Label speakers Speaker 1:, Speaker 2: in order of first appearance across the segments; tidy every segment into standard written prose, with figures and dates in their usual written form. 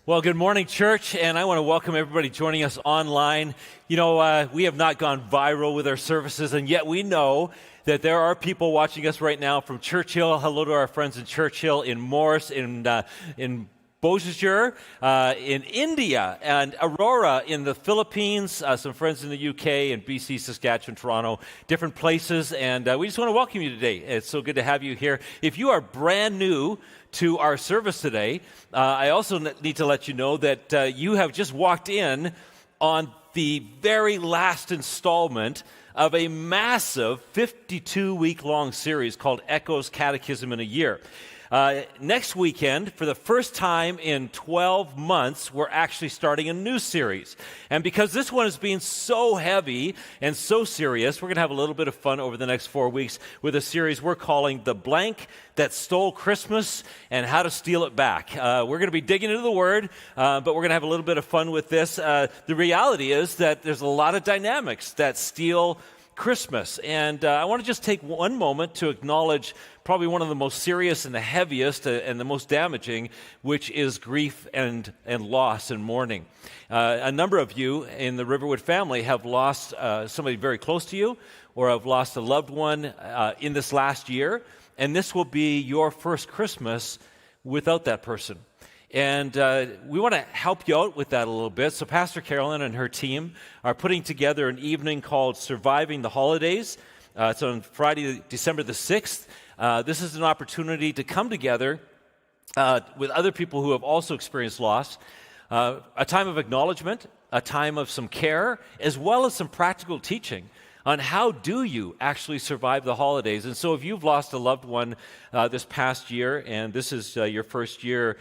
Speaker 1: Well, good morning, church, and I want to welcome everybody joining us online. You know, we have not gone viral with our services, and yet we know that there are people watching us right now from Churchill. Hello to our friends in Churchill, in Morris, in Beausejour, in India, and Aurora in the Philippines, some friends in the UK, and BC, Saskatchewan, Toronto, different places, and we just want to welcome you today. It's so good to have you here. If you are brand new to our service today, I also need to let you know that you have just walked in on the very last installment of a massive 52-week-long series called Echoes, Catechism in a Year. Next weekend, for the first time in 12 months, we're actually starting a new series. And because this one is being so heavy and so serious, we're going to have a little bit of fun over the next 4 weeks with a series we're calling The Blank That Stole Christmas and How to Steal It Back. We're going to be digging into the Word, but we're going to have a little bit of fun with this. The reality is that there's a lot of dynamics that steal Christmas. And I want to just take one moment to acknowledge probably one of the most serious and the heaviest and the most damaging, which is grief and loss and mourning. A number of you in the Riverwood family have lost somebody very close to you or have lost a loved one in this last year, and this will be your first Christmas without that person. And we want to help you out with that a little bit. So Pastor Carolyn and her team are putting together an evening called Surviving the Holidays. It's on Friday, December the 6th. This is an opportunity to come together with other people who have also experienced loss, a time of acknowledgement, a time of some care, as well as some practical teaching on how do you actually survive the holidays. And so if you've lost a loved one this past year, and this is your first year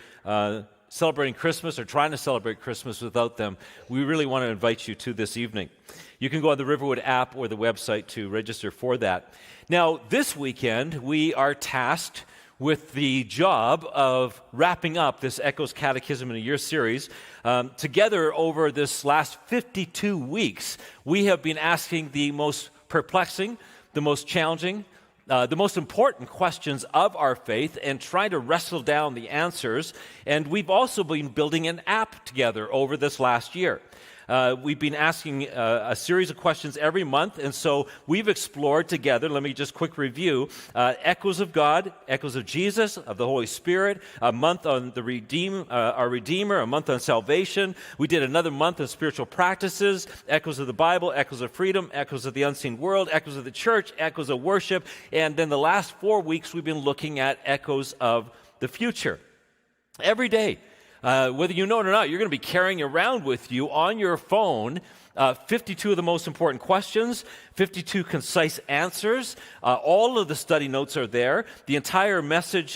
Speaker 1: celebrating Christmas or trying to celebrate Christmas without them, we really want to invite you to this evening. You can go on the Riverwood app or the website to register for that. Now, this weekend, we are tasked with the job of wrapping up this Echoes Catechism in a Year series. Together over this last 52 weeks, we have been asking the most perplexing, the most challenging, the most important questions of our faith and trying to wrestle down the answers. And we've also been building an app together over this last year. We've been asking a series of questions every month, and so we've explored together, let me just quick review, Echoes of God, Echoes of Jesus, of the Holy Spirit, a month on our Redeemer, a month on salvation. We did another month on spiritual practices, Echoes of the Bible, Echoes of freedom, Echoes of the unseen world, Echoes of the church, Echoes of worship, and then the last 4 weeks we've been looking at Echoes of the future. Every day, whether you know it or not, you're going to be carrying around with you on your phone 52 of the most important questions, 52 concise answers. All of the study notes are there. The entire message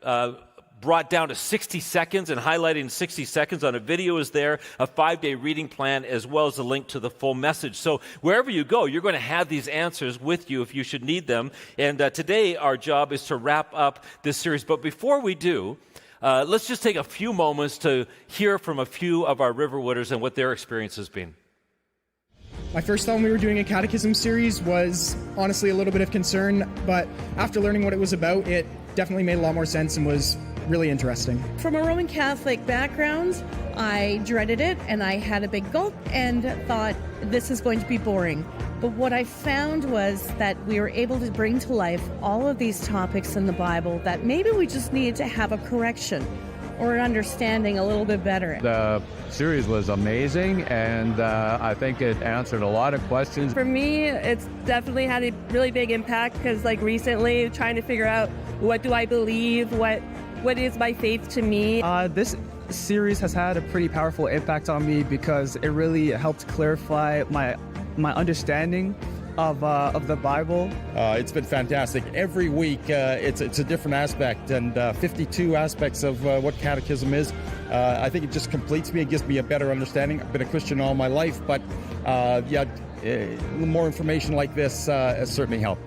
Speaker 1: brought down to 60 seconds and highlighted in 60 seconds on a video is there, a 5-day reading plan, as well as a link to the full message. So wherever you go, you're going to have these answers with you if you should need them. And today, our job is to wrap up this series. But before we do, let's just take a few moments to hear from a few of our Riverwooders and what their experience has been.
Speaker 2: My first thought when we were doing a catechism series was honestly a little bit of concern, but after learning what it was about, it definitely made a lot more sense and was really interesting.
Speaker 3: From a Roman Catholic background, I dreaded it and I had a big gulp and thought this is going to be boring. But what I found was that we were able to bring to life all of these topics in the Bible that maybe we just needed to have a correction or an understanding a little bit better.
Speaker 4: The series was amazing, and I think it answered a lot of questions.
Speaker 5: For me, it's definitely had a really big impact because, like, recently trying to figure out what do I believe, what is my faith to me.
Speaker 6: This series has had a pretty powerful impact on me because it really helped clarify my understanding of the Bible.
Speaker 7: It's been fantastic. Every week it's a different aspect, and 52 aspects of what catechism is. I think it just completes me. It gives me a better understanding. I've been a Christian all my life, but more information like this has certainly helped.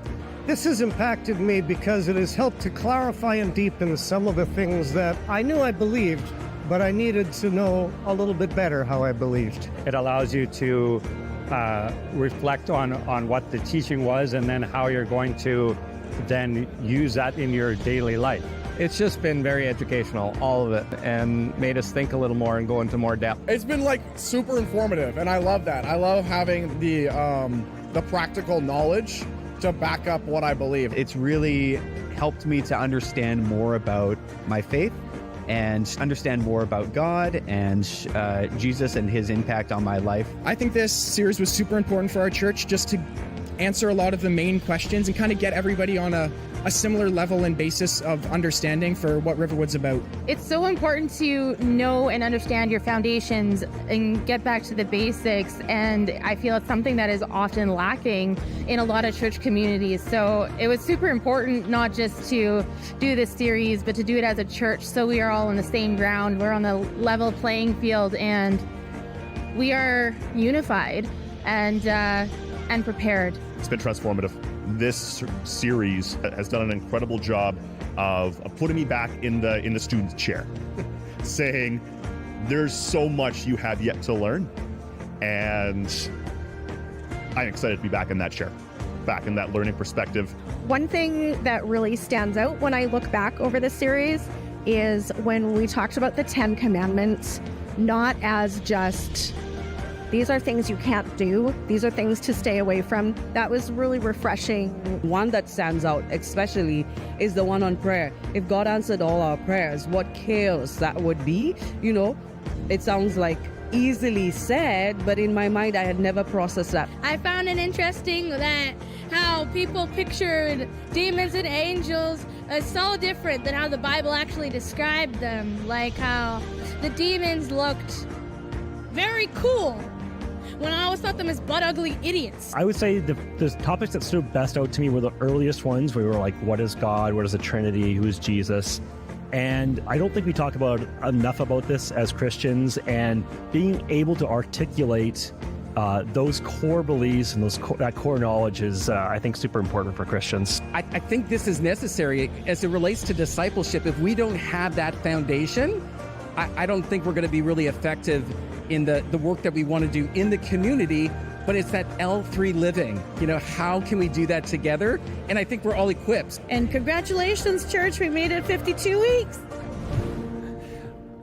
Speaker 8: This has impacted me because it has helped to clarify and deepen some of the things that I knew I believed, but I needed to know a little bit better how I believed.
Speaker 9: It allows you to reflect on what the teaching was and then how you're going to then use that in your daily life.
Speaker 4: It's just been very educational, all of it, and made us think a little more and go into more depth.
Speaker 2: It's been like super informative, and I love that. I love having the practical knowledge to back up what I believe.
Speaker 10: It's really helped me to understand more about my faith and understand more about God and Jesus and his impact on my life.
Speaker 2: I think this series was super important for our church just to answer a lot of the main questions and kind of get everybody on a similar level and basis of understanding for what Riverwood's about.
Speaker 11: It's so important to know and understand your foundations and get back to the basics, and I feel it's something that is often lacking in a lot of church communities. So it was super important not just to do this series, but to do it as a church so we are all on the same ground, we're on the level playing field, and we are unified and prepared.
Speaker 12: It's been transformative. This series has done an incredible job of putting me back in the student's chair, saying there's so much you have yet to learn, and I'm excited to be back in that chair, back in that learning perspective.
Speaker 13: One thing that really stands out when I look back over this series is when we talked about the 10 Commandments, not as just these are things you can't do, these are things to stay away from. That was really refreshing.
Speaker 14: One that stands out especially is the one on prayer. If God answered all our prayers, what chaos that would be. You know, it sounds like easily said, but in my mind I had never processed that.
Speaker 15: I found it interesting that how people pictured demons and angels is so different than how the Bible actually described them. Like how the demons looked very cool, when I always thought them as butt-ugly idiots.
Speaker 9: I would say the topics that stood best out to me were the earliest ones. We were like, what is God? What is the Trinity? Who is Jesus? And I don't think we talk about enough about this as Christians, and being able to articulate those core beliefs and that core knowledge is, I think, super important for Christians.
Speaker 16: I think this is necessary as it relates to discipleship. If we don't have that foundation, I don't think we're going to be really effective in the work that we want to do in the community. But it's that L3 living. You know, how can we do that together? And I think we're all equipped.
Speaker 3: And congratulations, church. We made it 52 weeks.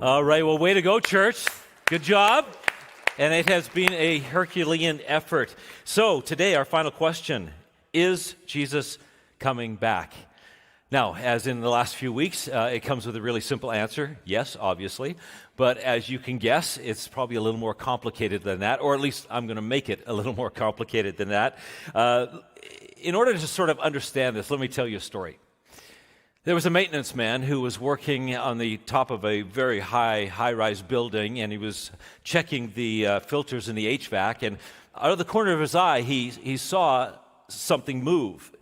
Speaker 1: All right. Well, way to go, church. Good job. And it has been a Herculean effort. So today, our final question, is Jesus coming back? Now, as in the last few weeks, it comes with a really simple answer. Yes, obviously. But as you can guess, it's probably a little more complicated than that, or at least I'm going to make it a little more complicated than that. In order to sort of understand this, let me tell you a story. There was a maintenance man who was working on the top of a very high-rise building, and he was checking the filters in the HVAC, and out of the corner of his eye, he saw something move.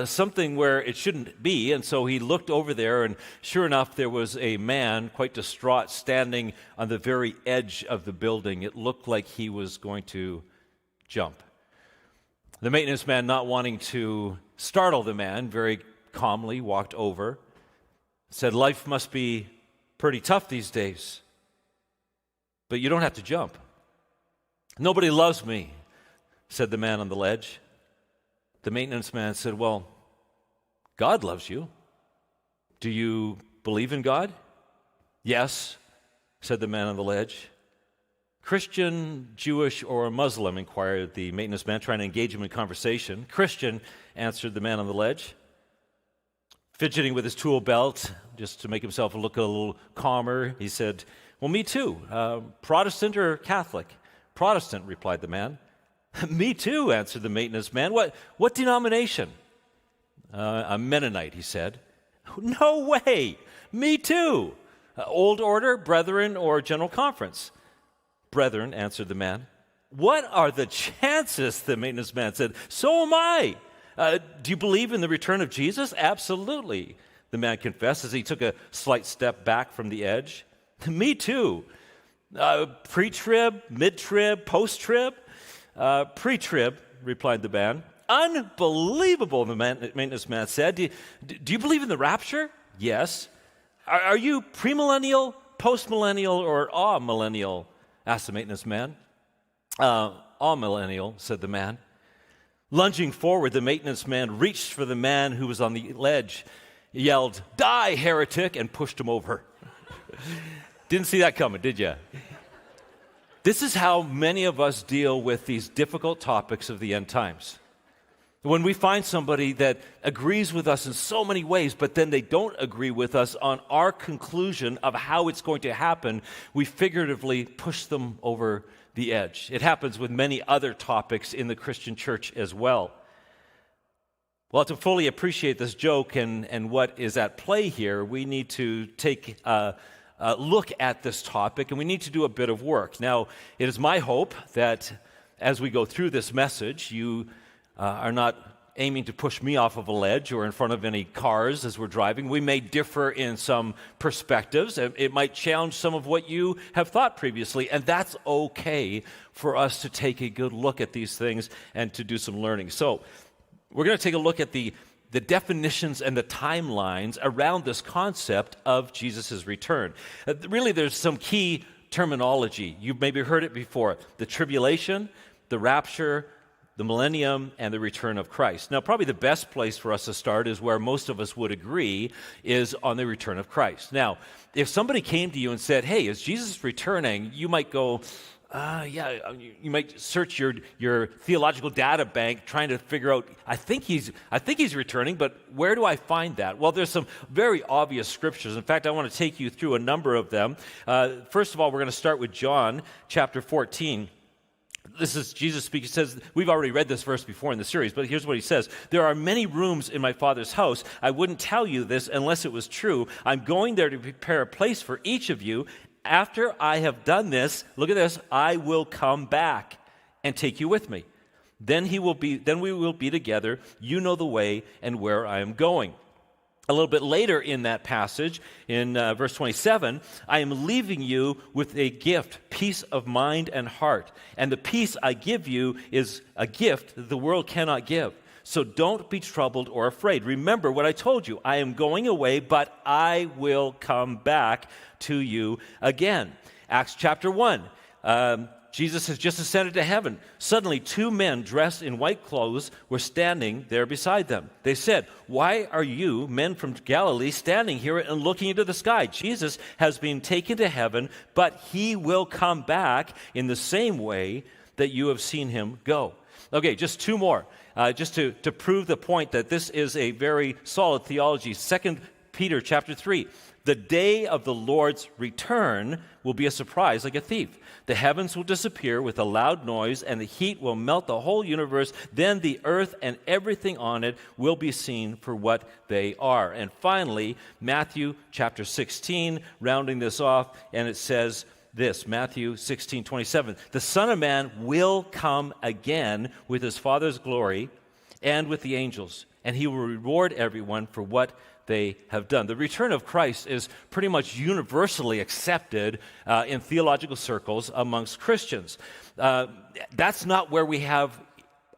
Speaker 1: Something where it shouldn't be, and so he looked over there, and sure enough, there was a man, quite distraught, standing on the very edge of the building. It looked like he was going to jump. The maintenance man, not wanting to startle the man, very calmly walked over, said, "Life must be pretty tough these days, but you don't have to jump." "Nobody loves me," said the man on the ledge. The maintenance man said, "Well, God loves you. Do you believe in God?" "Yes," said the man on the ledge. "Christian, Jewish, or Muslim?" inquired the maintenance man, trying to engage him in conversation. "Christian," answered the man on the ledge. Fidgeting with his tool belt, just to make himself look a little calmer, he said, "Well, me too. Protestant or Catholic?" "Protestant," replied the man. "Me too," answered the maintenance man. What denomination?" "A Mennonite," he said. "No way! Me too. Old Order, Brethren, or General Conference?" "Brethren," answered the man. "What are the chances?" the maintenance man said. "So am I. Do you believe in the return of Jesus?" "Absolutely," the man confessed as he took a slight step back from the edge. "Me too. Pre-trib, mid-trib, post-trib?" "Pre-trib," replied the man. "Unbelievable," the maintenance man said. Do you believe in the rapture?" "Yes." Are you premillennial, postmillennial, or amillennial?" asked the maintenance man. "Amillennial," said the man. Lunging forward, the maintenance man reached for the man who was on the ledge, yelled, "Die, heretic," and pushed him over. Didn't see that coming, did you? This is how many of us deal with these difficult topics of the end times. When we find somebody that agrees with us in so many ways, but then they don't agree with us on our conclusion of how it's going to happen, we figuratively push them over the edge. It happens with many other topics in the Christian church as well. Well, to fully appreciate this joke and what is at play here, we need to take look at this topic, and we need to do a bit of work. Now, it is my hope that as we go through this message, you are not aiming to push me off of a ledge or in front of any cars as we're driving. We may differ in some perspectives. It might challenge some of what you have thought previously, and that's okay for us to take a good look at these things and to do some learning. So, we're going to take a look at the definitions and the timelines around this concept of Jesus' return. Really, there's some key terminology. You've maybe heard it before. The tribulation, the rapture, the millennium, and the return of Christ. Now, probably the best place for us to start is where most of us would agree is on the return of Christ. Now, if somebody came to you and said, "Hey, is Jesus returning?" you might go, yeah, you might search your theological data bank trying to figure out, I think he's returning, but where do I find that? Well, there's some very obvious scriptures. In fact, I want to take you through a number of them. First of all, we're going to start with John chapter 14. This is Jesus speaking. He says, we've already read this verse before in the series, but here's what he says. "There are many rooms in my Father's house. I wouldn't tell you this unless it was true. I'm going there to prepare a place for each of you. After I have done this," look at this, "I will come back and take you with me. Then we will be together. You know the way and where I am going." A little bit later in that passage, in verse 27, "I am leaving you with a gift, peace of mind and heart. And the peace I give you is a gift that the world cannot give. So don't be troubled or afraid. Remember what I told you. I am going away, but I will come back to you again." Acts chapter 1. Jesus has just ascended to heaven. Suddenly, two men dressed in white clothes were standing there beside them. They said, "Why are you, men from Galilee, standing here and looking into the sky? Jesus has been taken to heaven, but he will come back in the same way that you have seen him go." Okay, just two more, just to prove the point that this is a very solid theology. 2 Peter chapter 3. "The day of the Lord's return will be a surprise like a thief. The heavens will disappear with a loud noise, and the heat will melt the whole universe. Then the earth and everything on it will be seen for what they are." And finally, Matthew chapter 16, rounding this off, and it says this, Matthew 16:27, "The Son of Man will come again with his Father's glory and with the angels, and he will reward everyone for what they have done." The return of Christ is pretty much universally accepted in theological circles amongst Christians. That's not where we have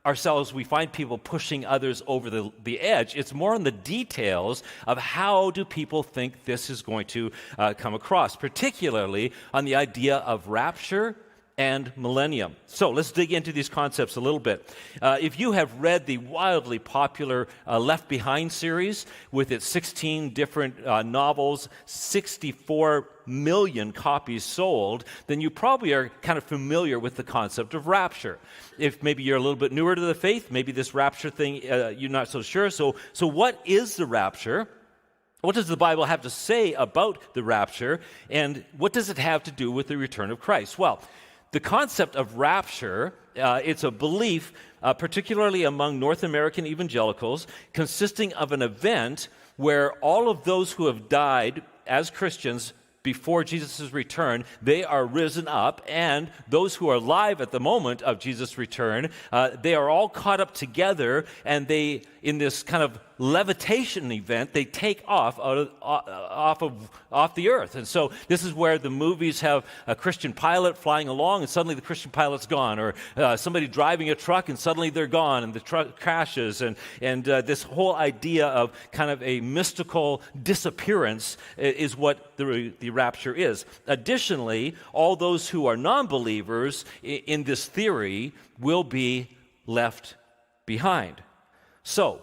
Speaker 1: ourselves, we find people pushing others over the edge. It's more on the details of how do people think this is going to come across, particularly on the idea of rapture and millennium. So let's dig into these concepts a little bit. If you have read the wildly popular Left Behind series with its 16 different novels, 64 million copies sold, then you probably are kind of familiar with the concept of rapture. If maybe you're a little bit newer to the faith, maybe this rapture thing, you're not so sure. So what is the rapture? What does the Bible have to say about the rapture? And what does it have to do with the return of Christ? Well, the concept of rapture, it's a belief, particularly among North American evangelicals, consisting of an event where all of those who have died as Christians before Jesus' return, they are risen up, and those who are alive at the moment of Jesus' return, they are all caught up together, and they, in this kind of levitation event, they take off the earth. And so this is where the movies have a Christian pilot flying along, and suddenly the Christian pilot's gone, or somebody driving a truck, and suddenly they're gone, and the truck crashes, and this whole idea of kind of a mystical disappearance is what the rapture is. Additionally, all those who are non-believers in this theory will be left behind. So,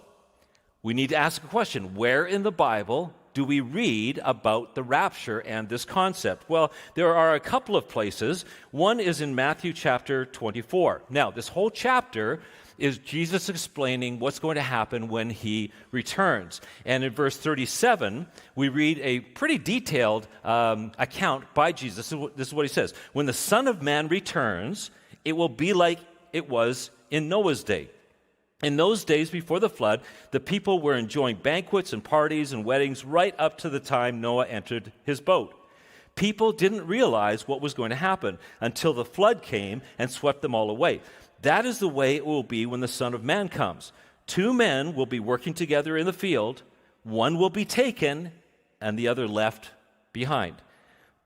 Speaker 1: we need to ask a question. Where in the Bible do we read about the rapture and this concept? Well, there are a couple of places. One is in Matthew chapter 24. Now, this whole chapter is Jesus explaining what's going to happen when he returns. And in verse 37, we read a pretty detailed account by Jesus. This is what he says. When the Son of Man returns, it will be like it was in Noah's day. In those days before the flood, the people were enjoying banquets and parties and weddings right up to the time Noah entered his boat. People didn't realize what was going to happen until the flood came and swept them all away. That is the way it will be when the Son of Man comes. 2 men will be working together in the field. One will be taken and the other left behind.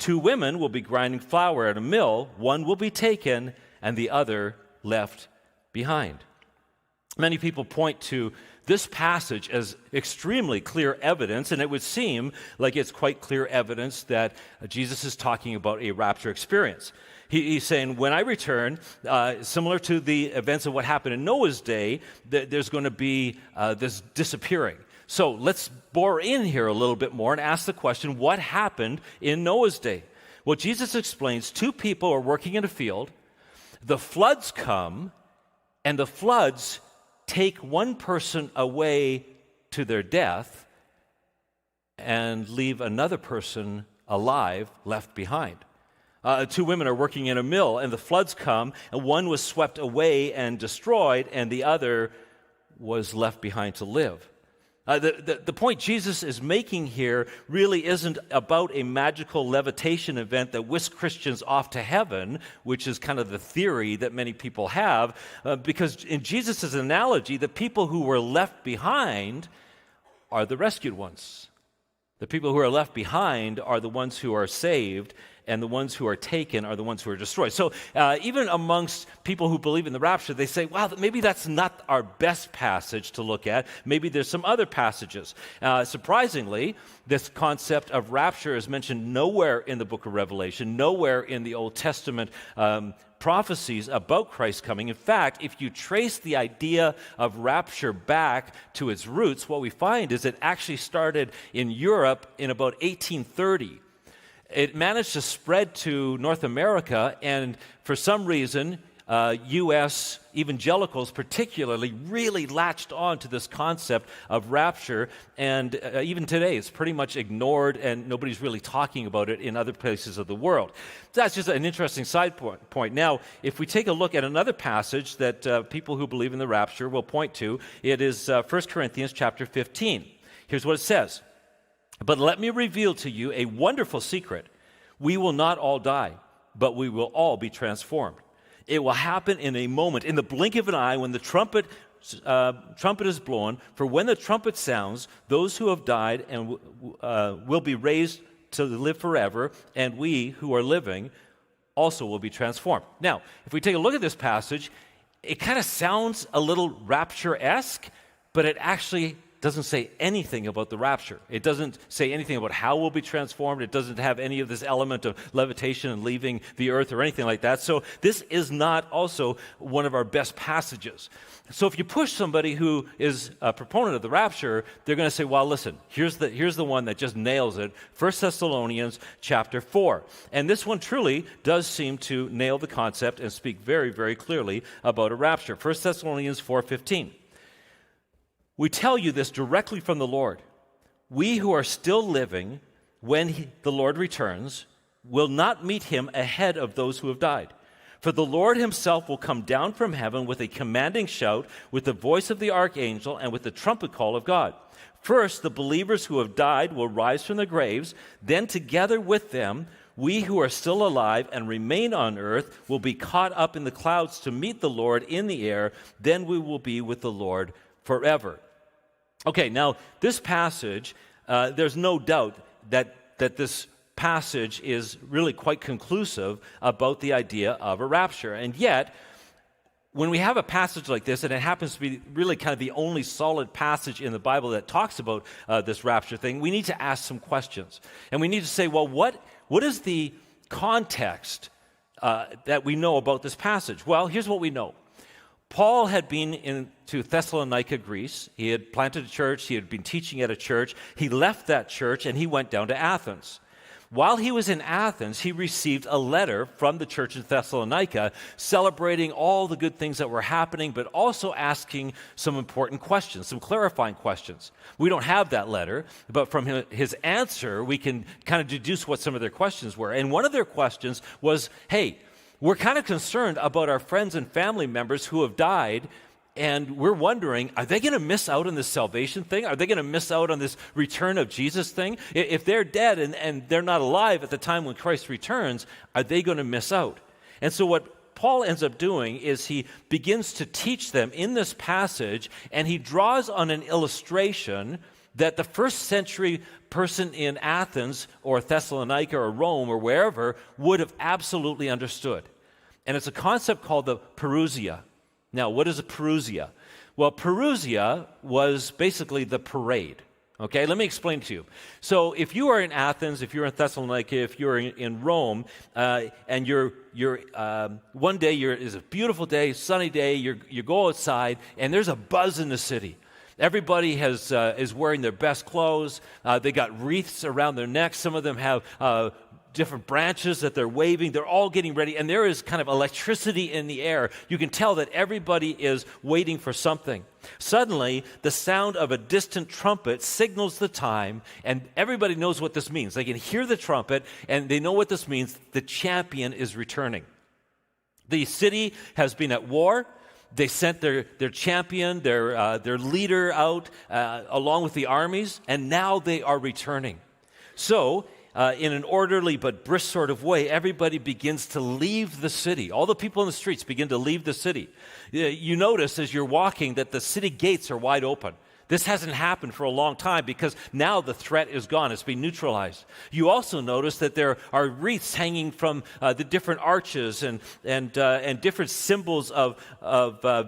Speaker 1: 2 women will be grinding flour at a mill. One will be taken and the other left behind. Many people point to this passage as extremely clear evidence, and it would seem like it's quite clear evidence that Jesus is talking about a rapture experience. He's saying, when I return, similar to the events of what happened in Noah's day, there's going to be this disappearing. So let's bore in here a little bit more and ask the question, what happened in Noah's day? Well, Jesus explains 2 people are working in a field, the floods come, and the floods take one person away to their death and leave another person alive left behind. 2 women are working in a mill, and the floods come, and one was swept away and destroyed, and the other was left behind to live. The point Jesus is making here really isn't about a magical levitation event that whisks Christians off to heaven, which is kind of the theory that many people have, because in Jesus' analogy, the people who were left behind are the rescued ones. The people who are left behind are the ones who are saved, and the ones who are taken are the ones who are destroyed. So even amongst people who believe in the rapture, they say, wow, maybe that's not our best passage to look at. Maybe there's some other passages. Surprisingly, this concept of rapture is mentioned nowhere in the book of Revelation, nowhere in the Old Testament prophecies about Christ coming. In fact, if you trace the idea of rapture back to its roots, what we find is it actually started in Europe in about 1830. It managed to spread to North America, and for some reason, U.S. evangelicals particularly really latched on to this concept of rapture, and even today it's pretty much ignored, and nobody's really talking about it in other places of the world. That's just an interesting side point. Now, if we take a look at another passage that people who believe in the rapture will point to, it is 1 Corinthians chapter 15. Here's what it says. But let me reveal to you a wonderful secret. We will not all die, but we will all be transformed. It will happen in a moment, in the blink of an eye, when the trumpet is blown. For when the trumpet sounds, those who have died and will be raised to live forever, and we who are living also will be transformed. Now, if we take a look at this passage, it kind of sounds a little rapture-esque, but it actually doesn't say anything about the rapture. It doesn't say anything about how we'll be transformed. It doesn't have any of this element of levitation and leaving the earth or anything like that. So this is not also one of our best passages. So if you push somebody who is a proponent of the rapture, they're going to say, well, listen, here's the one that just nails it, 1 Thessalonians chapter 4. And this one truly does seem to nail the concept and speak very, very clearly about a rapture. 1 Thessalonians 4:15. We tell you this directly from the Lord. We who are still living when the Lord returns will not meet him ahead of those who have died. For the Lord himself will come down from heaven with a commanding shout, with the voice of the archangel, and with the trumpet call of God. First, the believers who have died will rise from their graves. Then together with them, we who are still alive and remain on earth will be caught up in the clouds to meet the Lord in the air. Then we will be with the Lord forever. Okay, now this passage, there's no doubt that this passage is really quite conclusive about the idea of a rapture. And yet, when we have a passage like this, and it happens to be really kind of the only solid passage in the Bible that talks about this rapture thing, we need to ask some questions. And we need to say, well, what is the context that we know about this passage? Well, here's what we know. Paul had been into Thessalonica, Greece. He had planted a church. He had been teaching at a church. He left that church and he went down to Athens. While he was in Athens, he received a letter from the church in Thessalonica celebrating all the good things that were happening, but also asking some important questions, some clarifying questions. We don't have that letter, but from his answer, we can kind of deduce what some of their questions were. And one of their questions was, hey, we're kind of concerned about our friends and family members who have died, and we're wondering, are they going to miss out on this salvation thing? Are they going to miss out on this return of Jesus thing? If they're dead and they're not alive at the time when Christ returns, are they going to miss out? And so what Paul ends up doing is he begins to teach them in this passage, and he draws on an illustration that the first century person in Athens or Thessalonica or Rome or wherever would have absolutely understood. And it's a concept called the parousia. Now, what is a parousia? Well, parousia was basically the parade. Okay, let me explain to you. So if you are in Athens, if you're in Thessalonica, if you're in Rome, and you're one day it's a beautiful day, sunny day, you go outside, and there's a buzz in the city. Everybody is wearing their best clothes. They got wreaths around their necks. Some of them have different branches that they're waving. They're all getting ready, and there is kind of electricity in the air. You can tell that everybody is waiting for something. Suddenly, the sound of a distant trumpet signals the time, and everybody knows what this means. They can hear the trumpet, and they know what this means. The champion is returning. The city has been at war. They sent their champion, their leader out along with the armies, and now they are returning. So, in an orderly but brisk sort of way, everybody begins to leave the city. All the people in the streets begin to leave the city. You notice as you're walking that the city gates are wide open. This hasn't happened for a long time because now the threat is gone. It's been neutralized. You also notice that there are wreaths hanging from the different arches and different symbols of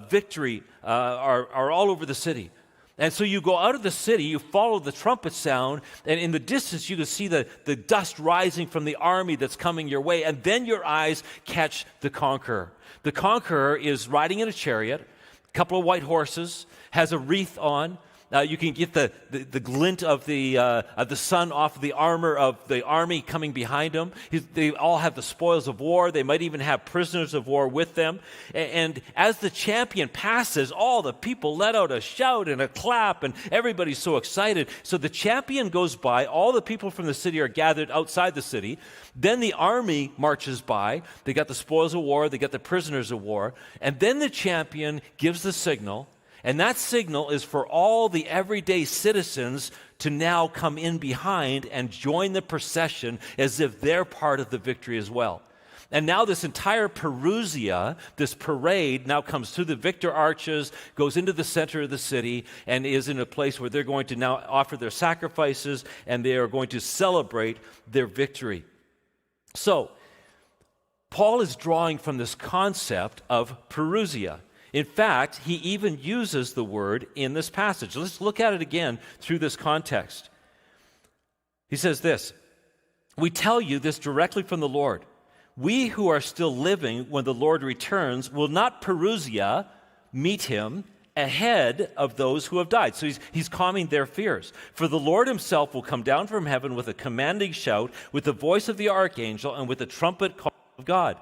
Speaker 1: victory are all over the city. And so you go out of the city, you follow the trumpet sound, and in the distance you can see the dust rising from the army that's coming your way, and then your eyes catch the conqueror. The conqueror is riding in a chariot, a couple of white horses, has a wreath on. You can get the glint of the sun off of the armor of the army coming behind him. They all have the spoils of war. They might even have prisoners of war with them. And as the champion passes, all the people let out a shout and a clap, and everybody's so excited. So the champion goes by. All the people from the city are gathered outside the city. Then the army marches by. They got the spoils of war. They got the prisoners of war. And then the champion gives the signal. And that signal is for all the everyday citizens to now come in behind and join the procession as if they're part of the victory as well. And now this entire parousia, this parade, now comes through the victor arches, goes into the center of the city, and is in a place where they're going to now offer their sacrifices, and they are going to celebrate their victory. So, Paul is drawing from this concept of parousia. In fact, he even uses the word in this passage. Let's look at it again through this context. He says this, "We tell you this directly from the Lord. We who are still living when the Lord returns will not parousia, meet him, ahead of those who have died." So he's calming their fears. "For the Lord himself will come down from heaven with a commanding shout, with the voice of the archangel, and with the trumpet call of God.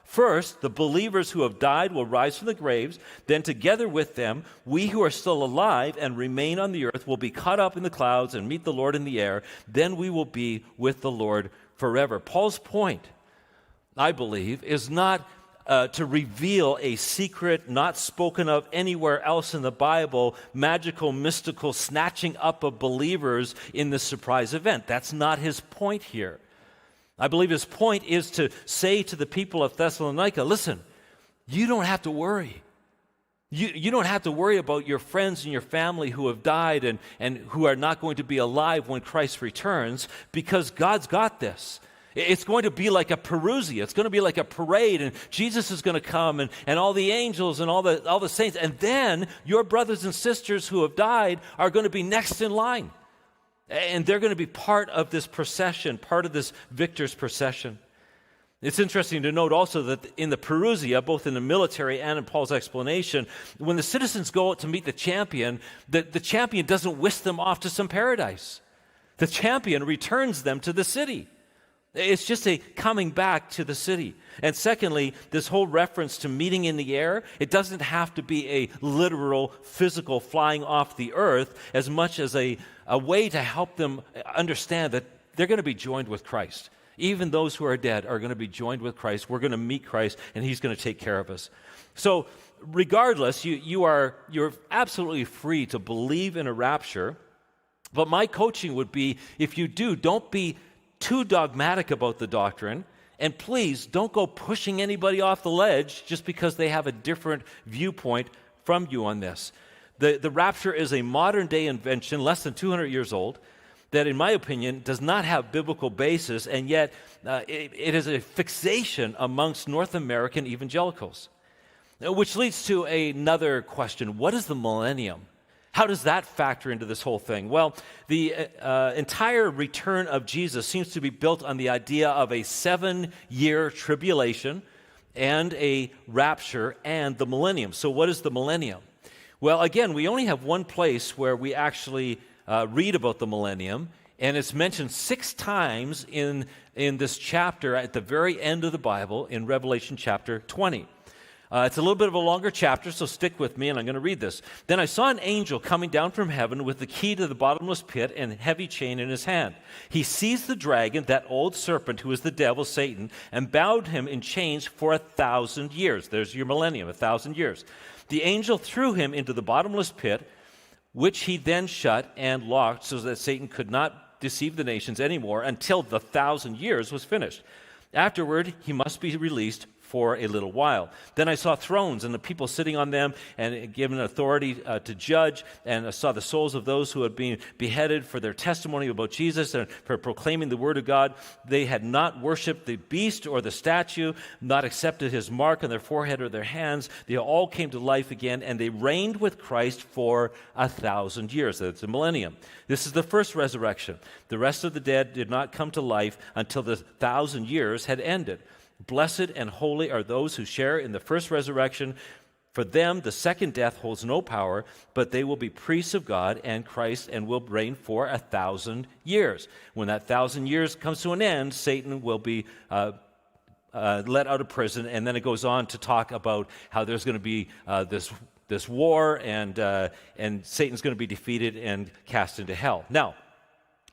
Speaker 1: First, the believers who have died will rise from the graves. Then together with them, we who are still alive and remain on the earth will be caught up in the clouds and meet the Lord in the air. Then we will be with the Lord forever." Paul's point, I believe, is not to reveal a secret not spoken of anywhere else in the Bible, magical, mystical snatching up of believers in this surprise event. That's not his point here. I believe his point is to say to the people of Thessalonica, listen, you don't have to worry. You don't have to worry about your friends and your family who have died and who are not going to be alive when Christ returns, because God's got this. It's going to be like a parousia. It's going to be like a parade, and Jesus is going to come, and all the angels and all the saints, and then your brothers and sisters who have died are going to be next in line. And they're going to be part of this procession, part of this victor's procession. It's interesting to note also that in the Perusia, both in the military and in Paul's explanation, when the citizens go out to meet the champion doesn't whisk them off to some paradise. The champion returns them to the city. It's just a coming back to the city. And secondly, this whole reference to meeting in the air, it doesn't have to be a literal, physical flying off the earth as much as a way to help them understand that they're going to be joined with Christ. Even those who are dead are going to be joined with Christ. We're going to meet Christ, and he's going to take care of us. So regardless, you're absolutely free to believe in a rapture. But my coaching would be, if you do, don't be too dogmatic about the doctrine, and please don't go pushing anybody off the ledge just because they have a different viewpoint from you on this. The rapture is a modern day invention, less than 200 years old, that in my opinion does not have biblical basis, and yet it is a fixation amongst North American evangelicals. Which leads to another question. What is the millennium? How does that factor into this whole thing? Well, the entire return of Jesus seems to be built on the idea of a 7-year tribulation and a rapture and the millennium. So what is the millennium? Well, again, we only have one place where we actually read about the millennium, and it's mentioned 6 times in this chapter at the very end of the Bible in Revelation chapter 20. It's a little bit of a longer chapter, so stick with me, and I'm going to read this. Then I saw an angel coming down from heaven with the key to the bottomless pit and a heavy chain in his hand. He seized the dragon, that old serpent who is the devil, Satan, and bound him in chains for 1,000 years. There's your millennium, 1,000 years. The angel threw him into the bottomless pit, which he then shut and locked so that Satan could not deceive the nations anymore until the 1,000 years was finished. Afterward, he must be released for a little while. Then I saw thrones and the people sitting on them and given authority to judge, and I saw the souls of those who had been beheaded for their testimony about Jesus and for proclaiming the word of God. They had not worshipped the beast or the statue, not accepted his mark on their forehead or their hands. They all came to life again, and they reigned with Christ for 1,000 years. That's a millennium. This is the first resurrection. The rest of the dead did not come to life until the 1,000 years had ended. Blessed and holy are those who share in the first resurrection. For them, the second death holds no power, but they will be priests of God and Christ and will reign for 1,000 years. When that 1,000 years comes to an end, Satan will be let out of prison, and then it goes on to talk about how there's going to be this war, and Satan's going to be defeated and cast into hell. Now,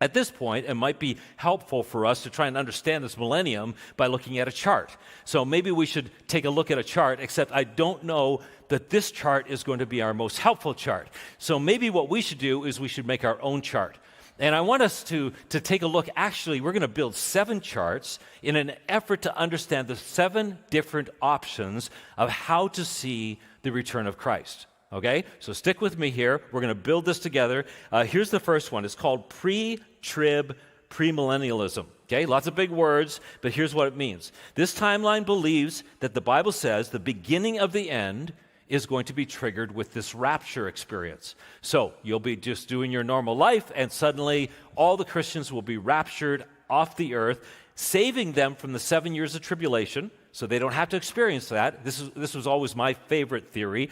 Speaker 1: at this point, it might be helpful for us to try and understand this millennium by looking at a chart. So maybe we should take a look at a chart, except I don't know that this chart is going to be our most helpful chart. So maybe what we should do is we should make our own chart. And I want us to take a look. Actually, we're going to build 7 charts in an effort to understand the 7 different options of how to see the return of Christ. Okay, so stick with me here. We're going to build this together. Here's the first one. It's called pre-trib premillennialism. Okay, lots of big words, but here's what it means. This timeline believes that the Bible says the beginning of the end is going to be triggered with this rapture experience. So you'll be just doing your normal life, and suddenly all the Christians will be raptured off the earth, saving them from the 7 years of tribulation, so they don't have to experience that. This was always my favorite theory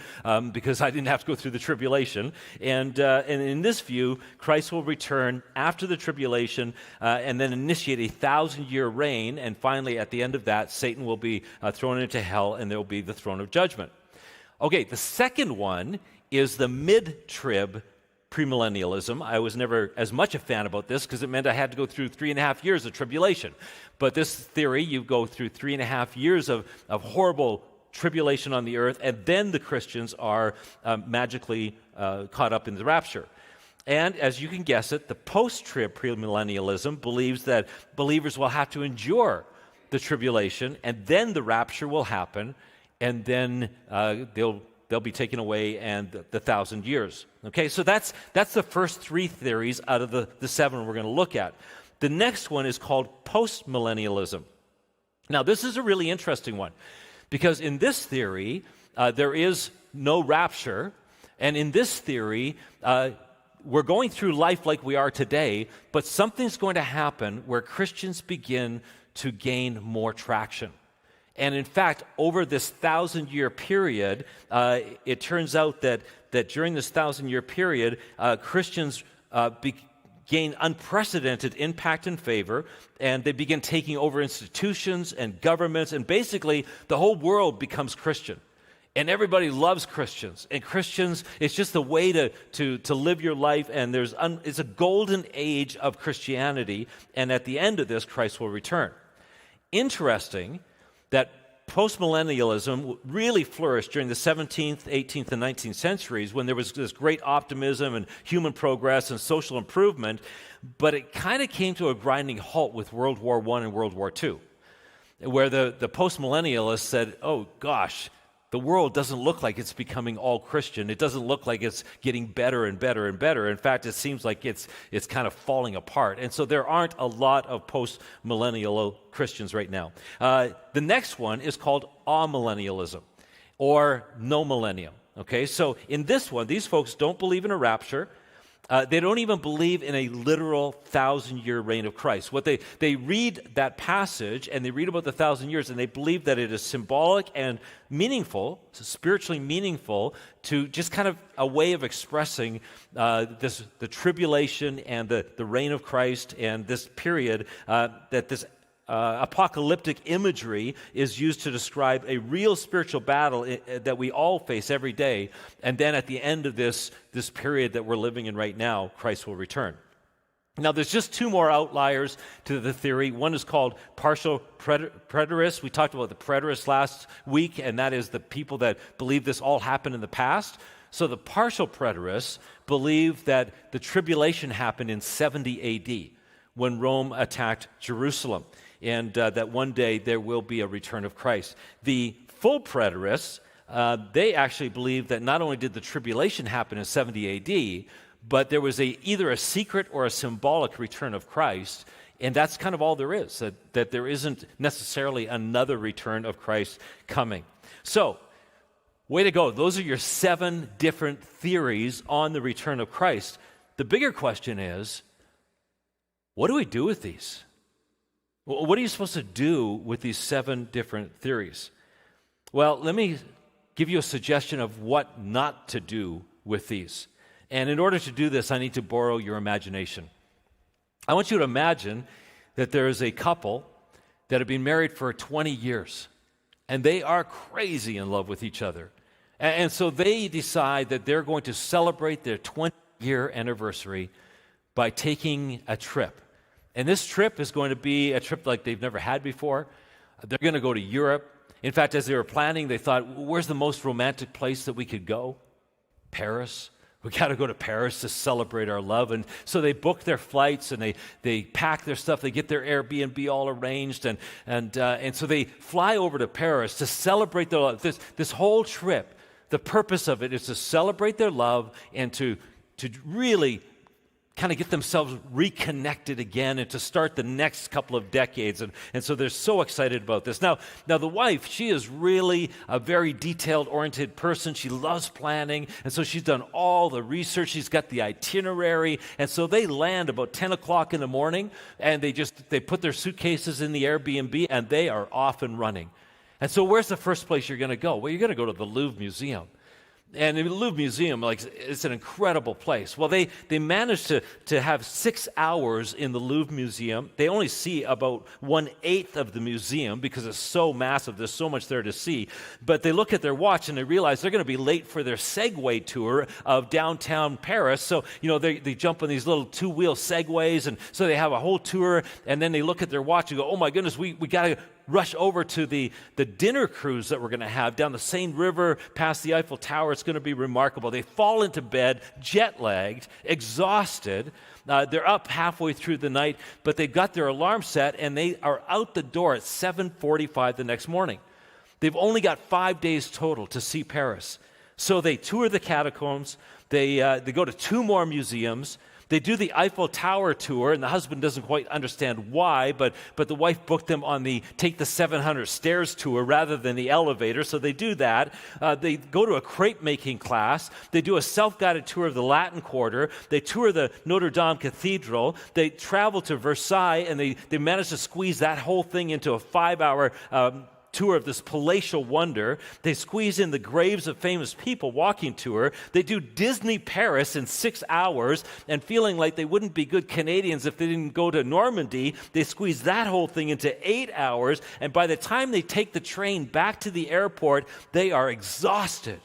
Speaker 1: because I didn't have to go through the tribulation. And in this view, Christ will return after the tribulation and then initiate a 1,000-year reign. And finally, at the end of that, Satan will be thrown into hell, and there will be the throne of judgment. Okay, the second one is the mid-trib premillennialism. I was never as much a fan about this because it meant I had to go through 3.5 years of tribulation. But this theory, you go through 3.5 years of horrible tribulation on the earth, and then the Christians are magically caught up in the rapture. And as you can guess it, the post-trib premillennialism believes that believers will have to endure the tribulation, and then the rapture will happen, and then they'll be taken away, and the 1,000 years. Okay, so that's the first 3 theories out of the 7 we're going to look at. The next one is called postmillennialism. Now, this is a really interesting one because in this theory, there is no rapture, and in this theory, we're going through life like we are today, but something's going to happen where Christians begin to gain more traction. And in fact, over this 1,000-year period, it turns out that during this 1,000-year period, Christians gain unprecedented impact and favor, and they begin taking over institutions and governments, and basically the whole world becomes Christian. And everybody loves Christians. And Christians, it's just the way to live your life, and it's a golden age of Christianity, and at the end of this, Christ will return. Interesting that postmillennialism really flourished during the 17th, 18th, and 19th centuries when there was this great optimism and human progress and social improvement, but it kind of came to a grinding halt with World War I and World War II, where the postmillennialists said, oh gosh, the world doesn't look like it's becoming all Christian. It doesn't look like it's getting better and better and better. In fact, it seems like it's kind of falling apart. And so there aren't a lot of post-millennial Christians right now. The next one is called amillennialism, or no millennium. Okay, so in this one, these folks don't believe in a rapture. They don't even believe in a literal 1,000-year reign of Christ. What they read that passage, and they read about the 1,000 years, and they believe that it is symbolic and meaningful, spiritually meaningful, to just kind of a way of expressing the tribulation and the reign of Christ, and this period that this apocalyptic imagery is used to describe a real spiritual battle that we all face every day. And then at the end of this period that we're living in right now, Christ will return. Now, there's just two more outliers to the theory. One is called partial preterists. We talked about the preterists last week, and that is the people that believe this all happened in the past. So the partial preterists believe that the tribulation happened in 70 AD when Rome attacked Jerusalem, and that one day there will be a return of Christ. The full preterists, they actually believe that not only did the tribulation happen in 70 AD, but there was either a secret or a symbolic return of Christ, and that's kind of all there is, that there isn't necessarily another return of Christ coming. So, way to go. Those are your 7 different theories on the return of Christ. The bigger question is, what do we do with these? What are you supposed to do with these 7 different theories? Well, let me give you a suggestion of what not to do with these. And in order to do this, I need to borrow your imagination. I want you to imagine that there is a couple that have been married for 20 years, and they are crazy in love with each other. And so they decide that they're going to celebrate their 20-year anniversary by taking a trip. And this trip is going to be a trip like they've never had before. They're going to go to Europe. In fact, as they were planning, they thought, where's the most romantic place that we could go? Paris. We got to go to Paris to celebrate our love. And so they book their flights, and they pack their stuff. They get their Airbnb all arranged, and so they fly over to Paris to celebrate their love. This whole trip, the purpose of it is to celebrate their love and to really kind of get themselves reconnected again and to start the next couple of decades. And so they're so excited about this. Now the wife, she is really a very detailed-oriented person. She loves planning, and so she's done all the research. She's got the itinerary, and so they land about 10 o'clock in the morning, and they put their suitcases in the Airbnb, and they are off and running. And so where's the first place you're going to go? Well, you're going to go to the Louvre Museum. And the Louvre Museum, it's an incredible place. Well, they managed to have 6 hours in the Louvre Museum. They only see about 1/8 of the museum because it's so massive. There's so much there to see. But they look at their watch and they realize they're going to be late for their Segway tour of downtown Paris. So, they jump on these little 2-wheel Segways, and so they have a whole tour. And then they look at their watch and go, oh my goodness, we got to rush over to the dinner cruise that we're going to have down the Seine River, past the Eiffel Tower. It's going to be remarkable. They fall into bed, jet-lagged, exhausted. They're up halfway through the night, but they've got their alarm set, and they are out the door at 7:45 the next morning. They've only got 5 days total to see Paris. So they tour the catacombs. They go to 2 more museums. They do the Eiffel Tower tour, and the husband doesn't quite understand why, but the wife booked them on the take the 700 stairs tour rather than the elevator, so they do that. They go to a crepe making class. They do a self-guided tour of the Latin Quarter. They tour the Notre Dame Cathedral. They travel to Versailles, and they manage to squeeze that whole thing into a 5-hour tour of this palatial wonder. They squeeze in the graves of famous people walking tour. They do Disney Paris in 6 hours, and feeling like they wouldn't be good Canadians if they didn't go to Normandy, they squeeze that whole thing into 8 hours, and by the time they take the train back to the airport, they are exhausted,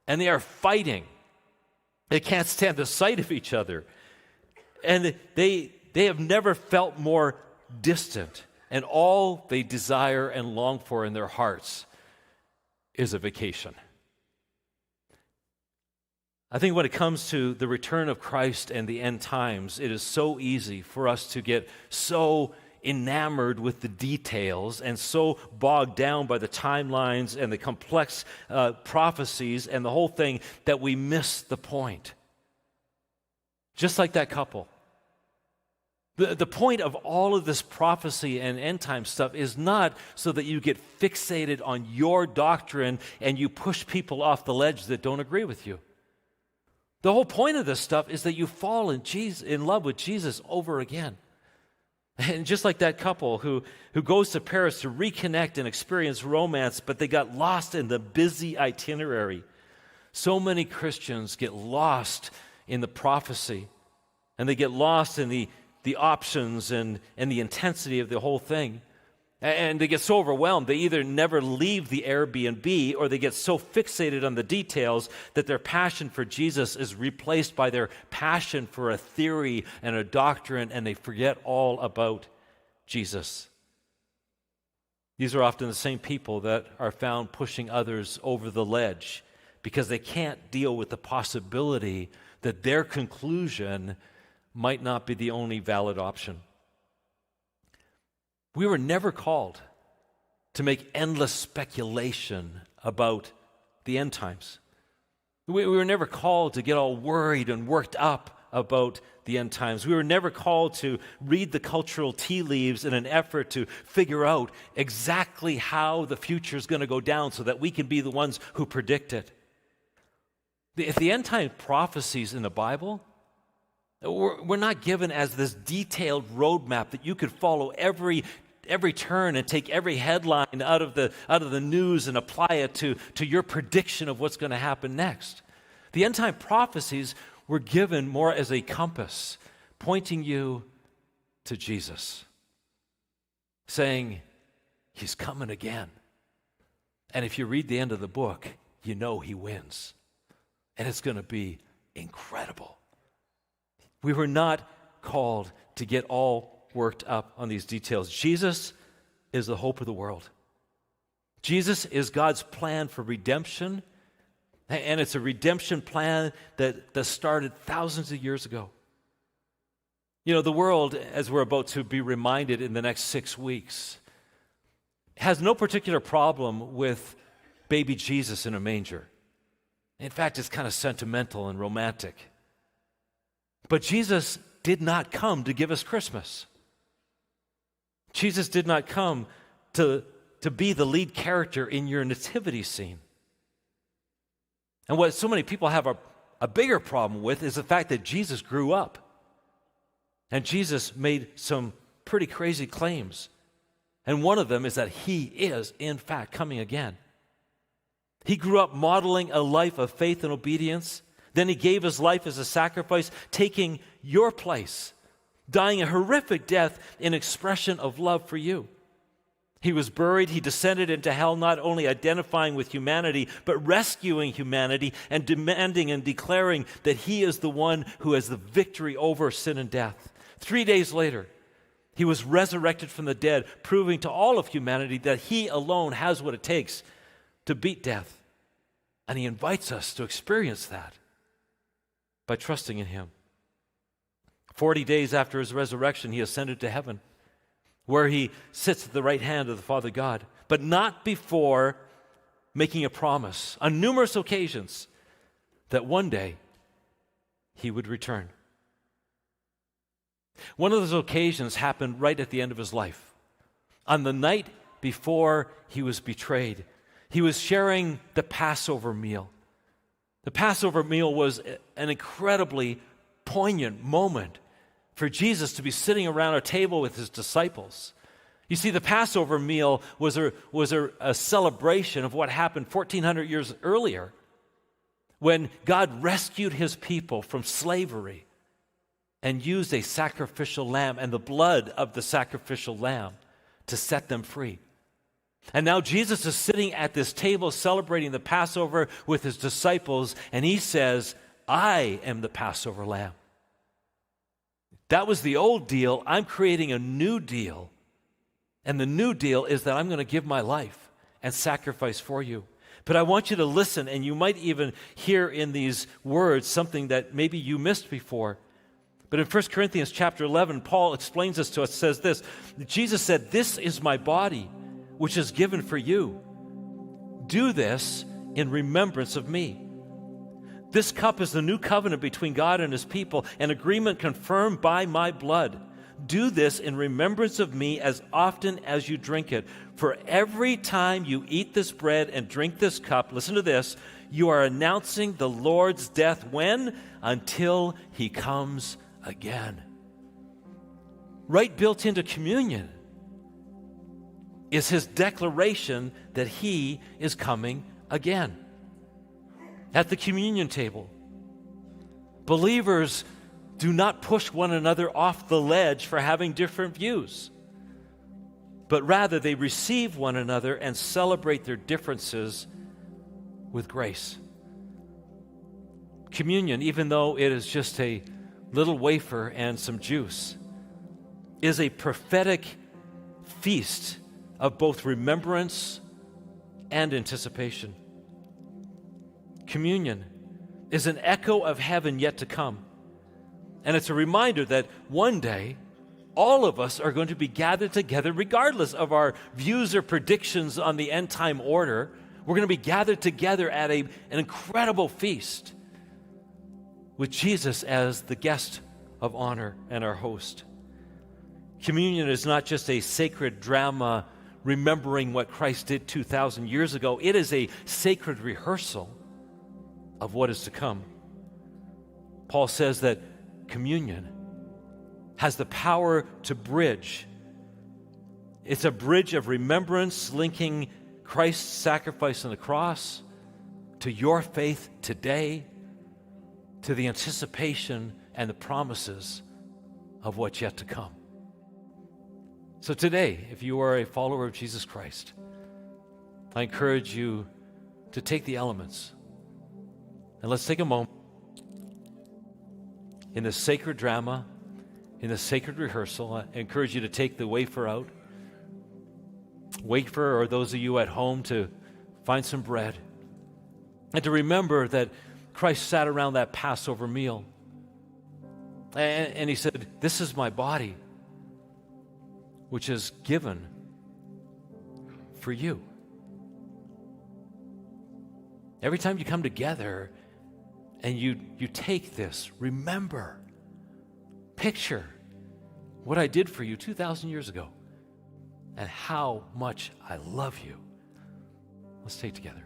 Speaker 1: and they are fighting. They can't stand the sight of each other, and they have never felt more distant. And all they desire and long for in their hearts is a vacation. I think when it comes to the return of Christ and the end times, it is so easy for us to get so enamored with the details and so bogged down by the timelines and the complex prophecies and the whole thing that we miss the point. Just like that couple. The point of all of this prophecy and end time stuff is not so that you get fixated on your doctrine and you push people off the ledge that don't agree with you. The whole point of this stuff is that you fall in love with Jesus over again. And just like that couple who goes to Paris to reconnect and experience romance, but they got lost in the busy itinerary. So many Christians get lost in the prophecy, and they get lost in the options and the intensity of the whole thing. And they get so overwhelmed, they either never leave the Airbnb or they get so fixated on the details that their passion for Jesus is replaced by their passion for a theory and a doctrine, and they forget all about Jesus. These are often the same people that are found pushing others over the ledge because they can't deal with the possibility that their conclusion might not be the only valid option. We were never called to make endless speculation about the end times. We were never called to get all worried and worked up about the end times. We were never called to read the cultural tea leaves in an effort to figure out exactly how the future is going to go down so that we can be the ones who predict it. If the end time prophecies in the Bible, we're not given as this detailed roadmap that you could follow every turn and take every headline out of the news and apply it to your prediction of what's going to happen next. The end time prophecies were given more as a compass, pointing you to Jesus, saying, He's coming again. And if you read the end of the book, you know He wins. And it's going to be incredible. We were not called to get all worked up on these details. Jesus is the hope of the world. Jesus is God's plan for redemption, and it's a redemption plan that started thousands of years ago. You know, the world, as we're about to be reminded in the next 6 weeks, has no particular problem with baby Jesus in a manger. In fact, it's kind of sentimental and romantic. But Jesus did not come to give us Christmas. Jesus did not come to be the lead character in your nativity scene. And what so many people have a bigger problem with is the fact that Jesus grew up. And Jesus made some pretty crazy claims. And one of them is that He is, in fact, coming again. He grew up modeling a life of faith and obedience. Then He gave His life as a sacrifice, taking your place, dying a horrific death in expression of love for you. He was buried. He descended into hell, not only identifying with humanity, but rescuing humanity and demanding and declaring that He is the one who has the victory over sin and death. 3 days later, He was resurrected from the dead, proving to all of humanity that He alone has what it takes to beat death. And He invites us to experience that by trusting in Him. 40 days after His resurrection, He ascended to heaven, where He sits at the right hand of the Father God, but not before making a promise on numerous occasions that one day He would return. One of those occasions happened right at the end of his life. On the night before he was betrayed, he was sharing the Passover meal. The Passover meal was an incredibly poignant moment for Jesus to be sitting around a table with his disciples. You see, the Passover meal was a celebration of what happened 1,400 years earlier when God rescued his people from slavery and used a sacrificial lamb and the blood of the sacrificial lamb to set them free. And now Jesus is sitting at this table celebrating the Passover with his disciples, and he says, I am the Passover lamb. That was the old deal. I'm creating a new deal. And the new deal is that I'm going to give my life and sacrifice for you. But I want you to listen, and you might even hear in these words something that maybe you missed before. But in 1 Corinthians chapter 11, Paul explains this to us, says this, Jesus said, this is my body, which is given for you. Do this in remembrance of me. This cup is the new covenant between God and his people, an agreement confirmed by my blood. Do this in remembrance of me as often as you drink it. For every time you eat this bread and drink this cup, listen to this, you are announcing the Lord's death when? Until he comes again. Right built into communion is his declaration that he is coming again. At the communion table, believers do not push one another off the ledge for having different views, but rather they receive one another and celebrate their differences with grace. Communion, even though it is just a little wafer and some juice, is a prophetic feast of both remembrance and anticipation. Communion is an echo of heaven yet to come. And it's a reminder that one day, all of us are going to be gathered together regardless of our views or predictions on the end time order. We're going to be gathered together at an incredible feast with Jesus as the guest of honor and our host. Communion is not just a sacred drama remembering what Christ did 2,000 years ago. It is a sacred rehearsal of what is to come. Paul says that communion has the power to bridge. It's a bridge of remembrance linking Christ's sacrifice on the cross to your faith today, to the anticipation and the promises of what's yet to come. So today, if you are a follower of Jesus Christ, I encourage you to take the elements and let's take a moment in the sacred drama, in the sacred rehearsal. I encourage you to take the wafer out. Wafer, or those of you at home, to find some bread. And to remember that Christ sat around that Passover meal. And he said, this is my body, which is given for you. Every time you come together and you take this, remember, picture what I did for you 2,000 years ago and how much I love you. Let's take together.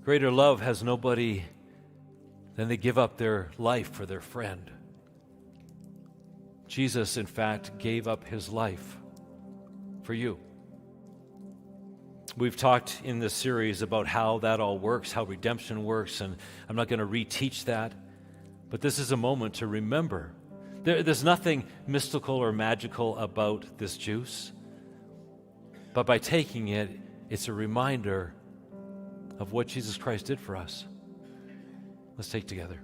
Speaker 1: Greater love has nobody than they give up their life for their friend. Jesus, in fact, gave up his life for you. We've talked in this series about how that all works, how redemption works, and I'm not going to reteach that, but this is a moment to remember. There's nothing mystical or magical about this juice, but by taking it, it's a reminder of what Jesus Christ did for us. Let's take together.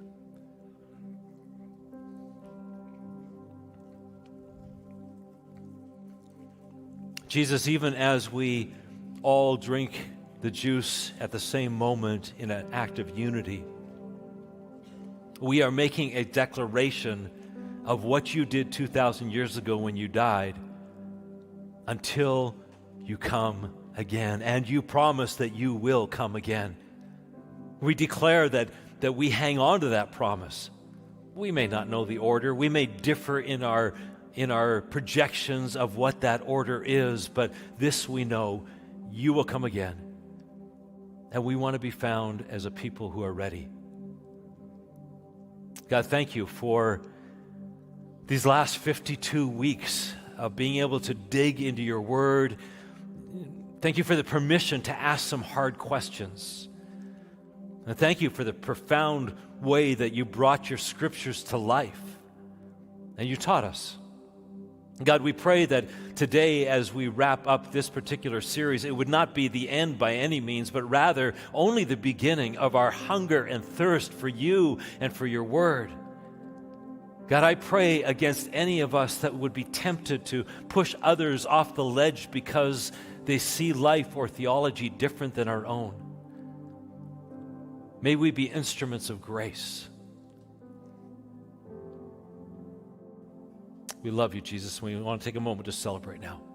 Speaker 1: Jesus, even as we all drink the juice at the same moment in an act of unity, we are making a declaration of what you did 2,000 years ago when you died until you come again. And you promise that you will come again. We declare that we hang on to that promise. We may not know the order. We may differ in our projections of what that order is, but this we know, you will come again. And we want to be found as a people who are ready. God, thank you for these last 52 weeks of being able to dig into your word. Thank you for the permission to ask some hard questions. And thank you for the profound way that you brought your scriptures to life and you taught us. God, we pray that today, as we wrap up this particular series, it would not be the end by any means, but rather only the beginning of our hunger and thirst for you and for your word. God, I pray against any of us that would be tempted to push others off the ledge because they see life or theology different than our own. May we be instruments of grace. We love you, Jesus. We want to take a moment to celebrate now.